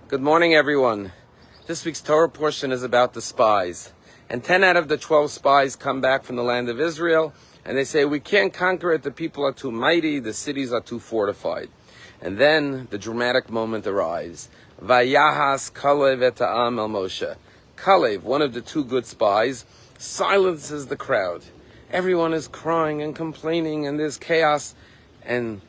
Good morning, everyone. This week's Torah portion is about the spies. And 10 out of the 12 spies come back from the land of Israel, and they say, we can't conquer it, the people are too mighty, the cities are too fortified. And then the dramatic moment arrives. Vayahas Kalev et ha'am el Moshe. Kalev, one of the two good spies, silences the crowd. Everyone is crying and complaining, and there's chaos, and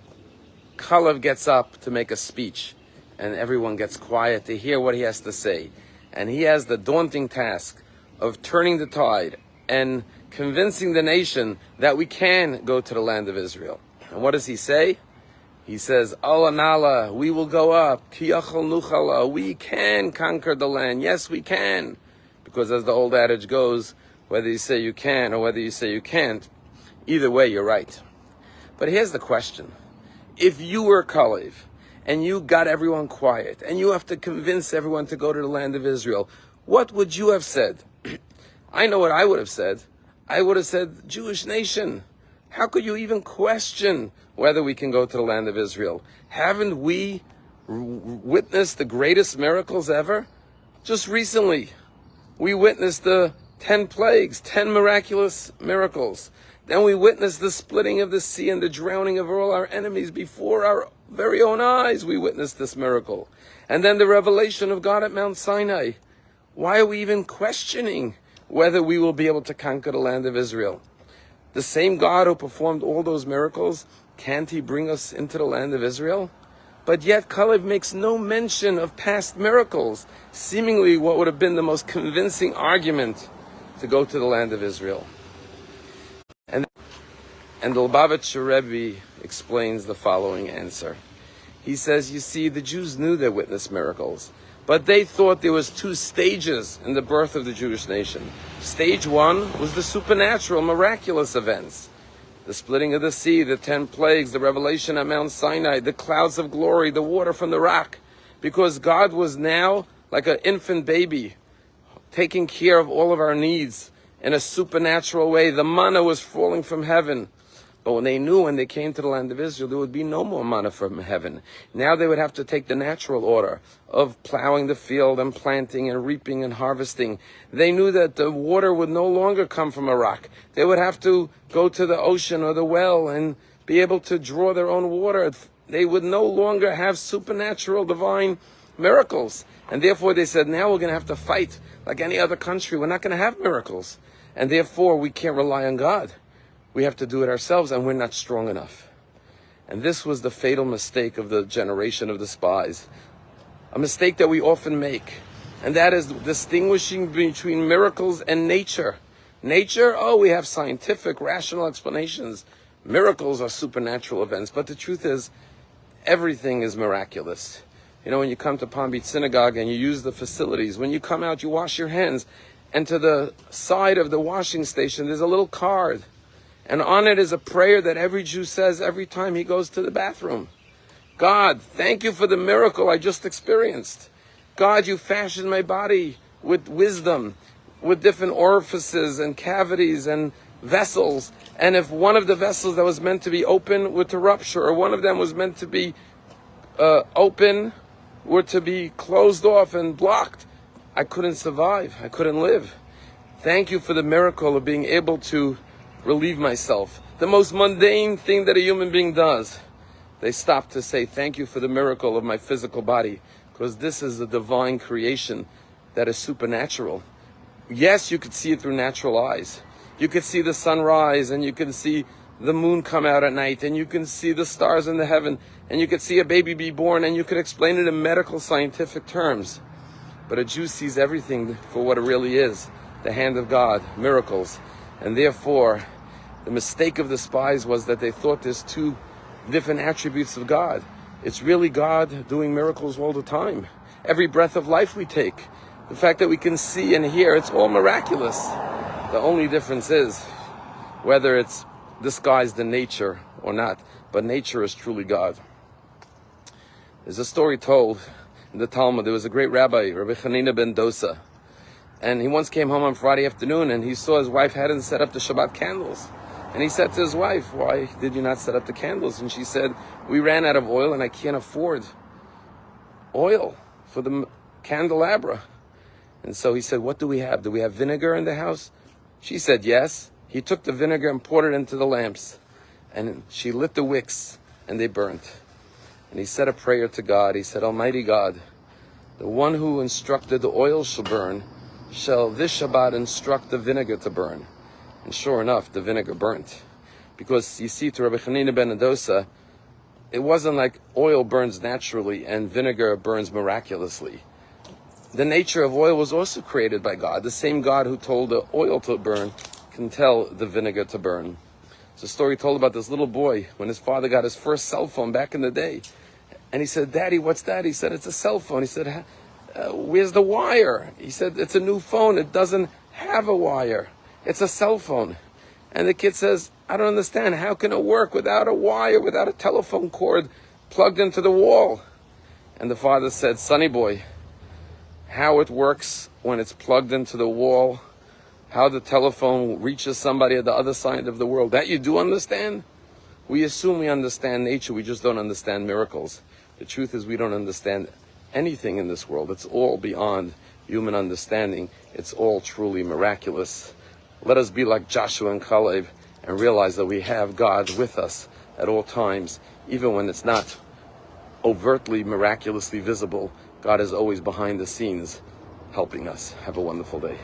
Kalev gets up to make a speech. And everyone gets quiet to hear what he has to say. And he has the daunting task of turning the tide and convincing the nation that we can go to the land of Israel. And what does he say? He says, Allah Nala, we will go up. Kiyachal Nuchala, we can conquer the land. Yes, we can. Because as the old adage goes, whether you say you can or whether you say you can't, either way, you're right. But here's the question. If you were Kalev, and you got everyone quiet, and you have to convince everyone to go to the land of Israel, what would you have said? I know what I would have said. I would have said, Jewish nation, how could you even question whether we can go to the land of Israel? Haven't we witnessed the greatest miracles ever? Just recently, we witnessed the 10 plagues, 10 miraculous miracles. Then we witnessed the splitting of the sea and the drowning of all our enemies before our very own eyes. We witnessed this miracle. And then the revelation of God at Mount Sinai. Why are we even questioning whether we will be able to conquer the land of Israel? The same God who performed all those miracles, can't he bring us into the land of Israel? But yet Kalev makes no mention of past miracles, seemingly what would have been the most convincing argument to go to the land of Israel. And the Lubavitcher Rabbi explains the following answer. He says, you see, the Jews knew they witnessed miracles, but they thought there was 2 stages in the birth of the Jewish nation. Stage 1 was the supernatural, miraculous events. The splitting of the sea, the 10 plagues, the revelation at Mount Sinai, the clouds of glory, the water from the rock. Because God was now like an infant baby, taking care of all of our needs in a supernatural way. The manna was falling from heaven. But when they came to the land of Israel, there would be no more manna from heaven. Now they would have to take the natural order of plowing the field and planting and reaping and harvesting. They knew that the water would no longer come from a rock. They would have to go to the ocean or the well and be able to draw their own water. They would no longer have supernatural divine miracles. And therefore they said, now we're going to have to fight like any other country. We're not going to have miracles. And therefore we can't rely on God. We have to do it ourselves, and we're not strong enough. And this was the fatal mistake of the generation of the spies. A mistake that we often make. And that is distinguishing between miracles and nature. Nature, we have scientific, rational explanations. Miracles are supernatural events. But the truth is, everything is miraculous. You know, when you come to Palm Beach Synagogue and you use the facilities, when you come out, you wash your hands. And to the side of the washing station, there's a little card. And on it is a prayer that every Jew says every time he goes to the bathroom. God, thank you for the miracle I just experienced. God, you fashioned my body with wisdom, with different orifices and cavities and vessels. And if one of the vessels that was meant to be open were to rupture, or one of them was meant to be open were to be closed off and blocked, I couldn't survive. I couldn't live. Thank you for the miracle of being able to relieve myself. The most mundane thing that a human being does. They stop to say, thank you for the miracle of my physical body, because this is a divine creation that is supernatural. Yes, you could see it through natural eyes. You could see the sun rise, and you can see the moon come out at night, and you can see the stars in the heaven, and you could see a baby be born, and you could explain it in medical, scientific terms. But a Jew sees everything for what it really is, the hand of God, miracles. And therefore, the mistake of the spies was that they thought there's 2 different attributes of God. It's really God doing miracles all the time. Every breath of life we take, the fact that we can see and hear, it's all miraculous. The only difference is whether it's disguised in nature or not. But nature is truly God. There's a story told in the Talmud. There was a great rabbi, Rabbi Scheiner ben Dosa. And he once came home on Friday afternoon and he saw his wife hadn't set up the Shabbat candles. And he said to his wife, why did you not set up the candles? And she said, we ran out of oil and I can't afford oil for the candelabra. And so he said, what do we have? Do we have vinegar in the house? She said, yes. He took the vinegar and poured it into the lamps. And she lit the wicks, and they burnt. And he said a prayer to God. He said, Almighty God, the one who instructed the oil shall burn, shall this Shabbat instruct the vinegar to burn. And sure enough, the vinegar burnt. Because you see, to Rabbi Hanina ben Adosa, it wasn't like oil burns naturally and vinegar burns miraculously. The nature of oil was also created by God. The same God who told the oil to burn can tell the vinegar to burn. It's a story told about this little boy when his father got his first cell phone back in the day. And he said, Daddy, what's that? He said, it's a cell phone. He said, where's the wire? He said, it's a new phone. It doesn't have a wire. It's a cell phone. And the kid says, I don't understand. How can it work without a wire, without a telephone cord plugged into the wall? And the father said, Sonny boy, how it works when it's plugged into the wall, how the telephone reaches somebody at the other side of the world, that you do understand? We assume we understand nature, we just don't understand miracles. The truth is we don't understand anything in this world. It's all beyond human understanding. It's all truly miraculous. Let us be like Joshua and Caleb and realize that we have God with us at all times, even when it's not overtly, miraculously visible. God is always behind the scenes helping us. Have a wonderful day.